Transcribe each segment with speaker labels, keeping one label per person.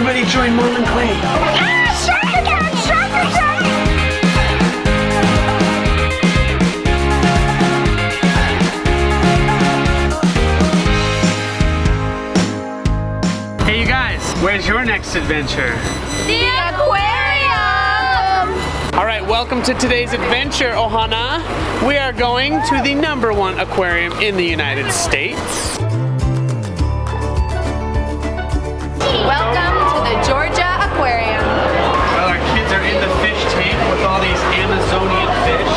Speaker 1: Everybody join Mom and Clay. Hey you guys, where's your next adventure?
Speaker 2: The aquarium!
Speaker 1: Alright, welcome to today's adventure, Ohana. We are going to the #1 aquarium in the United States.
Speaker 2: Welcome to the Georgia Aquarium.
Speaker 1: Well, our kids are in the fish tank with all these Amazonian fish.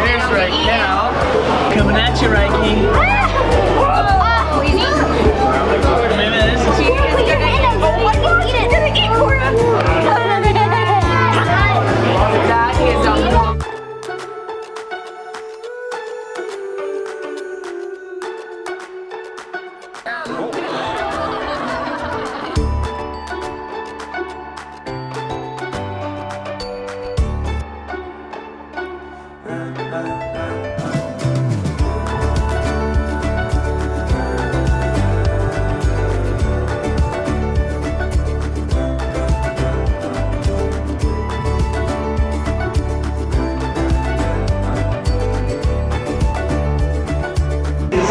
Speaker 1: There's Raquel. Coming at you, Raquel.
Speaker 2: That is a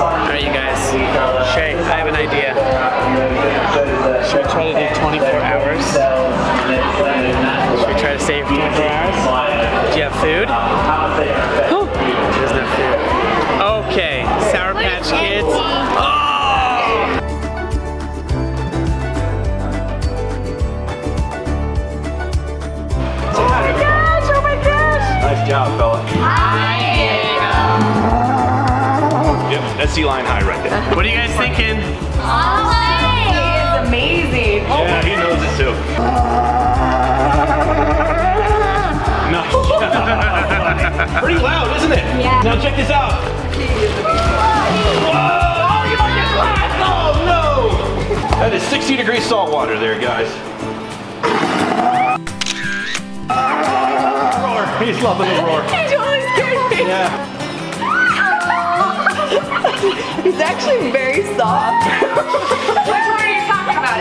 Speaker 1: Alright, you guys. Shay, I have an idea. Should we try to do 24 hours? Should we try to save 24 hours? Do you have food? Oh, he doesn't have food. Okay, Sour Patch Kids. Oh!
Speaker 2: oh my gosh!
Speaker 3: Nice job, fella. Yep, that's sea lion high right there.
Speaker 1: What are you guys thinking?
Speaker 2: He is amazing.
Speaker 3: Yeah, he knows it too. Nice job. Pretty loud, isn't it?
Speaker 2: Yeah.
Speaker 3: Now check this out. Whoa! You might get flat! Oh no! That is 60 degrees salt water there, guys. Roar. He's loving the roar.
Speaker 2: He totally scared me.
Speaker 3: Yeah.
Speaker 2: He's actually very soft. Which one are you talking about?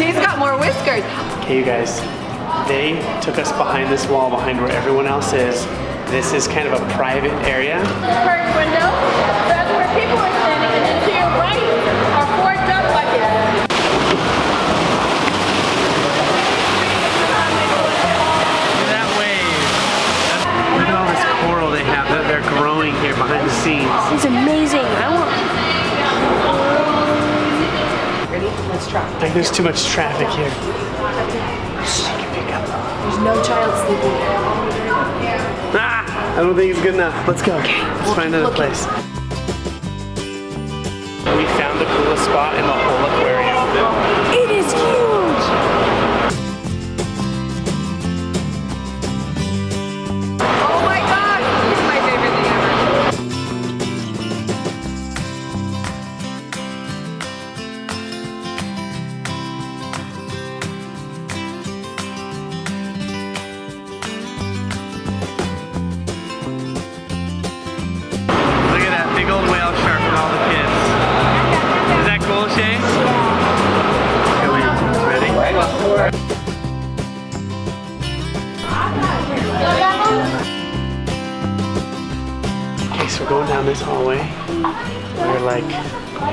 Speaker 2: He's got more whiskers.
Speaker 1: Okay, you guys. They took us behind this wall, behind where everyone else is. This is kind of a private area.
Speaker 2: First window, that's where people are standing, and then to your right are 4 duck buckets.
Speaker 1: Look at that wave. Look at all this coral they have that they're growing here behind the scenes.
Speaker 2: It's amazing. I want. Ready? Let's try.
Speaker 1: Like there's too much traffic here.
Speaker 2: There's no child sleeping there.
Speaker 1: Ah, I don't think it's good enough. Let's go. Let's find another place. We found the coolest spot in the whole aquarium.
Speaker 2: It is huge. Oh my gosh! This is my favorite thing ever.
Speaker 1: Look at that big old whale shark with all the kids. Is that cool, Shay? Okay, wait. Ready? Okay, so we're going down this hallway where like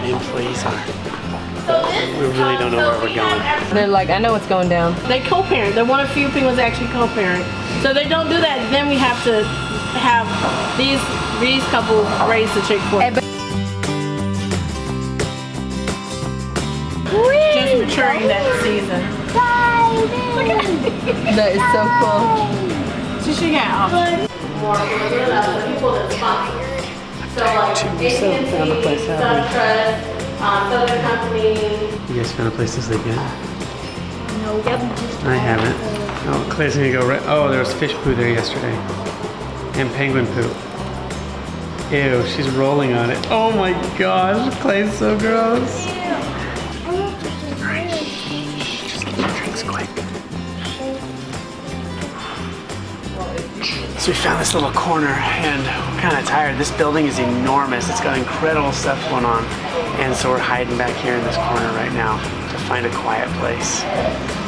Speaker 1: the employees are. But we really don't know where we're going.
Speaker 2: They're like, I know what's going down.
Speaker 4: They co-parent. They're one of few penguins that actually co-parent. So they don't do that. Then we have to have these couple raise the chick for us. Just maturing that season.
Speaker 2: That is so cool.
Speaker 4: So she got more people that sponsor. So like
Speaker 1: found a place, haven't we?
Speaker 4: SunTrust, Southern Company.
Speaker 1: You guys found a place to sleep yet? No, I haven't. Oh, Claire's gonna go right. Oh, there was fish poo there yesterday. And penguin poop. Ew, she's rolling on it. Oh my gosh, Clay's so gross. Alright, just get your drinks quick. So we found this little corner and we're kind of tired. This building is enormous. It's got incredible stuff going on. And so we're hiding back here in this corner right now to find a quiet place.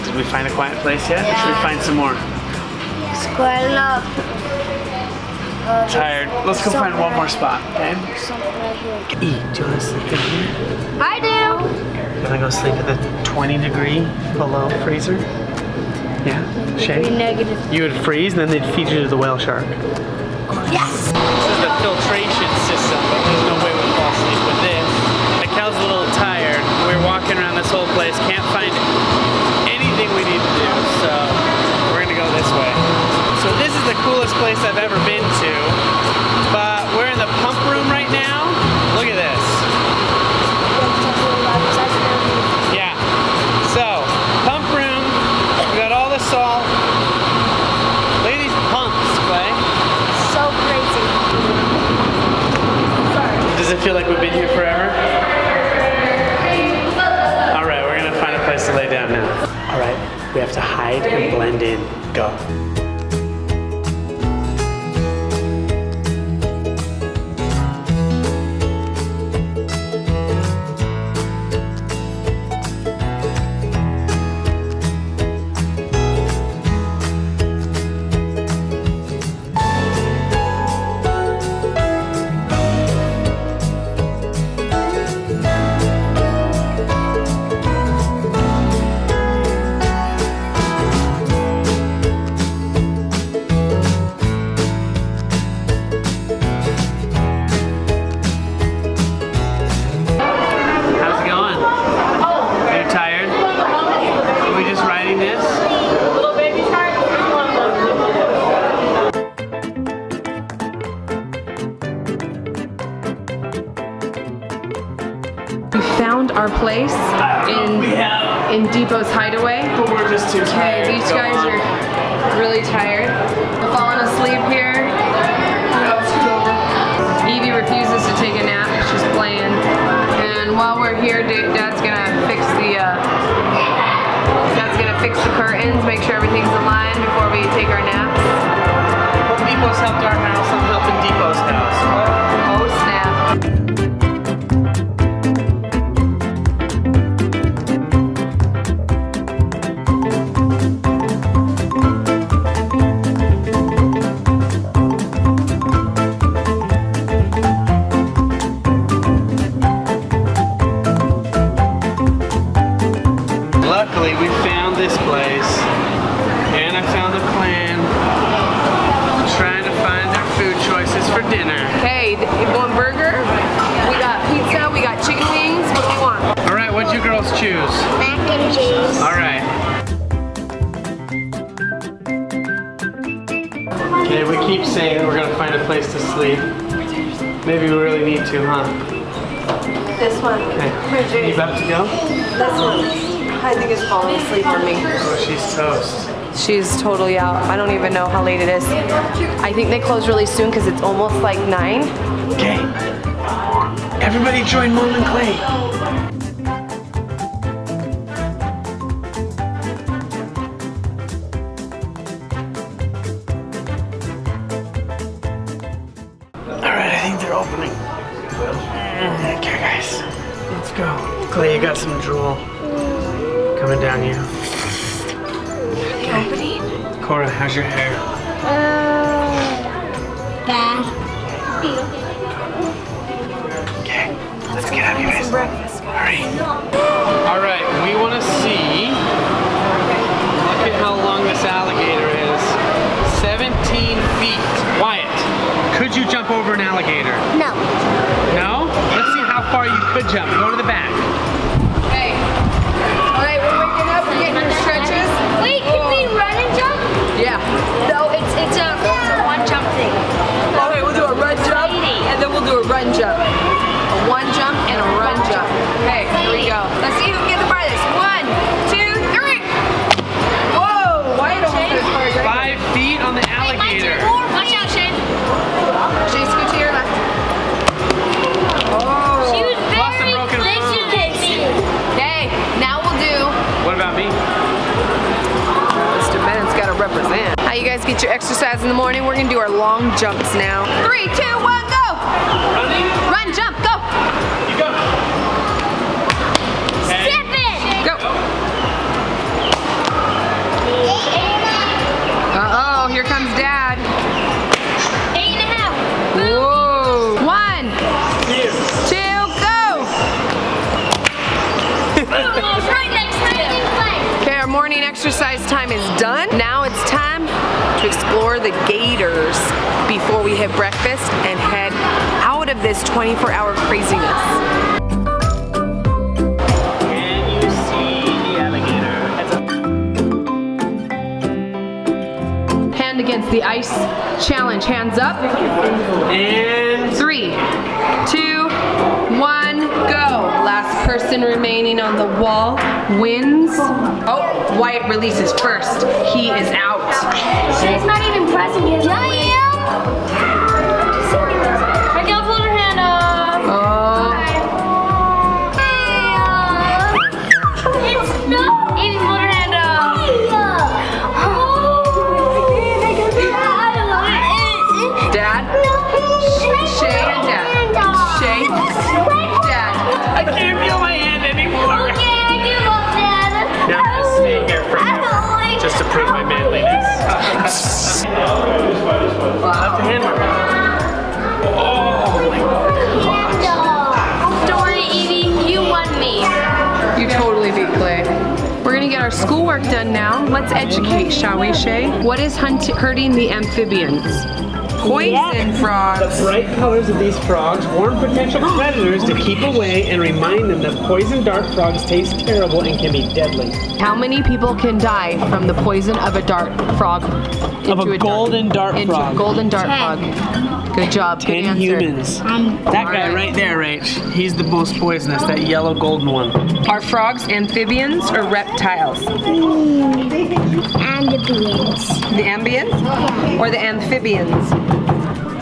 Speaker 1: Did we find a quiet place yet? Or should we find some more?
Speaker 5: It's quite enough.
Speaker 1: Tired. Let's go find one more spot, okay?
Speaker 5: Something right here.
Speaker 1: Do you want to sleep in here?
Speaker 5: I do.
Speaker 1: You want to go sleep in the 20-degree below freezer? Yeah? Shay?
Speaker 5: Negative.
Speaker 1: You would freeze and then they'd feed you to the whale shark.
Speaker 5: Yes.
Speaker 1: This is the filtration system, but there's no way we'll fall asleep with this. Cal's a little tired. We're walking around this whole place, can't find anything we need to do, so we're gonna go this way. So this is the coolest place I've ever been to, but we're in the pump room right now. Look at this. Yeah. So, pump room, we got all the salt. Look at these pumps, Clay.
Speaker 5: So crazy.
Speaker 1: Does it feel like we've been here forever? All right, we're gonna find a place to lay down now. All right, we have to hide and blend in. Go.
Speaker 2: Our place in Depot's hideaway.
Speaker 1: But we're just too tired.
Speaker 2: Okay, these guys are really tired. They're falling asleep here. Evie refuses to take a nap. She's playing. And while we're here, Dad's gonna fix the curtains, make sure everything's aligned before we take our naps.
Speaker 1: Home Depot's helped our house. I'm helping Depot's house.
Speaker 2: Oh snap.
Speaker 1: Luckily, we found this place, and I found the clan trying to find their food choices for dinner.
Speaker 2: Okay, you want burger? We got pizza, we got chicken wings. What do you want?
Speaker 1: All right, what'd you girls choose?
Speaker 5: Mac and cheese.
Speaker 1: All right. Okay, we keep saying that we're gonna find a place to sleep. Maybe we really need to, huh?
Speaker 2: This one.
Speaker 1: Okay. You about to go?
Speaker 2: This one. I think it's falling asleep on me.
Speaker 1: Oh, she's toast.
Speaker 2: She's totally out. I don't even know how late it is. I think they close really soon because it's almost like 9.
Speaker 1: Okay. Everybody join Mom and Clay. Alright, I think they're opening. Okay, guys. Let's go. Clay, you got some drool coming down you. Okay. Cora, how's your hair?
Speaker 5: Bad.
Speaker 1: Okay, let's get out of here, guys. Hurry. Alright, we want to see. Look at how long this alligator is. 17 feet. Wyatt, could you jump over an alligator?
Speaker 5: No.
Speaker 1: No? Let's see how far you could jump. Go to the back.
Speaker 2: Hey. Alright, we're waking up. We're getting our stretches.
Speaker 5: Wait, can we run and jump?
Speaker 2: Yeah.
Speaker 5: No, it's a one jump thing.
Speaker 2: Okay, we'll do a run jump, and then we'll do a run jump. A one jump and a run jump. Okay, here we go. Let's see who can get the farthest. 1, 2, 3. Whoa! Why don't we
Speaker 1: 5 feet on the alligator.
Speaker 5: Watch out, Shane.
Speaker 2: Shane, scoot to your left. Oh.
Speaker 5: She was
Speaker 1: Lost a
Speaker 5: very
Speaker 1: broken
Speaker 5: quick to
Speaker 1: phone.
Speaker 5: get me.
Speaker 2: Okay, now we'll do.
Speaker 1: What about me?
Speaker 2: Mr. Bennett's got to represent. How you guys get your exercise in the morning? We're gonna do our long jumps now. 3, 2, 1, go!
Speaker 1: Running?
Speaker 2: Run, jump, go!
Speaker 1: You go. Okay.
Speaker 5: Step it.
Speaker 2: Go.
Speaker 1: Go.
Speaker 2: alligators before we hit breakfast and head out of this 24-hour craziness.
Speaker 1: Can you see the alligator?
Speaker 2: Hand against the ice challenge. Hands up.
Speaker 1: And
Speaker 2: 3, 2, 1, go. Last person remaining on the wall wins. Oh, Wyatt releases first. He is out.
Speaker 5: She's not even pressing it. I am. Raquel, put her hand up.
Speaker 2: Oh.
Speaker 5: It's no. Evie, put her hand up.
Speaker 2: Dad? Shay and Dad. Shay? Dad.
Speaker 1: I can't feel my hand anymore.
Speaker 5: Okay, I give up, Dad.
Speaker 1: Now I'm gonna stay here for now, just to prove my manliness. Left the hand.
Speaker 5: Story, Evie, you won me.
Speaker 2: You totally beat Clay. We're gonna get our schoolwork done now. Let's educate, shall we, Shay? What is hurting the amphibians? Poison frogs.
Speaker 1: Bright colors of these frogs warn potential predators to keep away and remind them that poison dart frogs taste terrible and can be deadly.
Speaker 2: How many people can die from the poison of a dart frog?
Speaker 1: Of a golden dart
Speaker 2: into
Speaker 1: frog.
Speaker 2: a golden dart
Speaker 5: 10.
Speaker 2: frog. Good job. Good
Speaker 1: 10
Speaker 2: answer.
Speaker 1: humans. That guy right there, Rach, he's the most poisonous, that yellow golden one.
Speaker 2: Are frogs amphibians or reptiles?
Speaker 5: Amphibians.
Speaker 2: The ambience or the amphibians?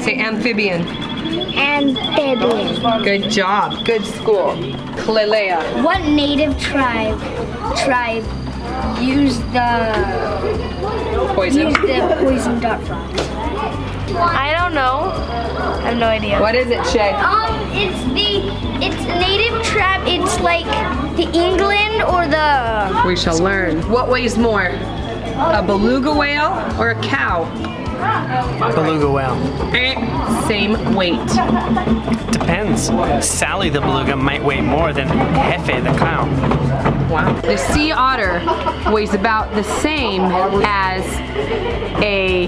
Speaker 2: Say amphibian.
Speaker 5: Amphibians.
Speaker 2: Good job. Good school. Clelea.
Speaker 5: What native tribe used the
Speaker 2: Poison.
Speaker 5: poison dart frog? I don't know. I have no idea.
Speaker 2: What is it, Shay?
Speaker 5: It's a native tribe. It's like the England or the.
Speaker 2: We shall learn. What weighs more? A beluga whale or a cow?
Speaker 1: Beluga whale.
Speaker 2: Same weight.
Speaker 1: Depends. Sally the beluga might weigh more than Hefe the cow.
Speaker 2: Wow. The sea otter weighs about the same as a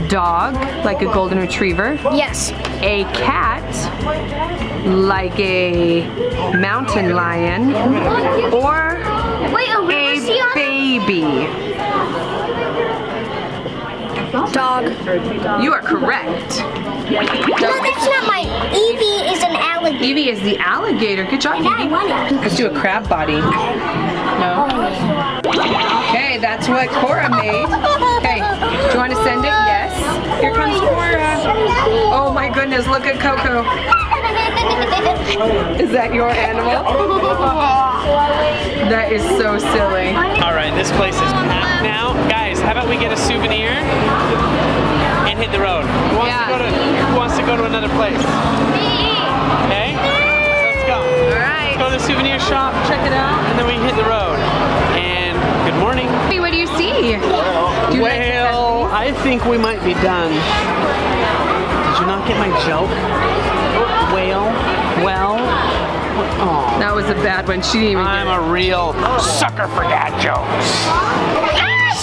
Speaker 2: dog, like a golden retriever,
Speaker 5: Yes.
Speaker 2: a cat, like a mountain lion, or
Speaker 5: Wait, a river sea
Speaker 2: a
Speaker 5: otter?
Speaker 2: baby.
Speaker 5: Dog.
Speaker 2: You are correct.
Speaker 5: No, that's not mine. Evie is an alligator.
Speaker 2: Evie is the alligator. Good job,
Speaker 5: I
Speaker 2: Evie.
Speaker 5: won it.
Speaker 2: Let's do a crab body. No? Okay, that's what Cora made. Okay, do you want to send it? Yes. Here comes Cora. Oh my goodness, look at Coco. Is that your animal? That is so silly.
Speaker 1: All right, this place is packed now. Guys, how about we get a souvenir and hit the road? Who wants to go to another place? Okay? Let's go.
Speaker 2: All right.
Speaker 1: Let's go to the souvenir shop, check it out, and then we hit the road. And good morning.
Speaker 2: Hey, what do you see? Do you like the
Speaker 1: Well, I think we might be done. Did you not get my joke? Whale? Well? Oh,
Speaker 2: That was a bad one. She didn't even
Speaker 1: I'm
Speaker 2: get it.
Speaker 1: a real sucker for dad jokes.
Speaker 5: Ah,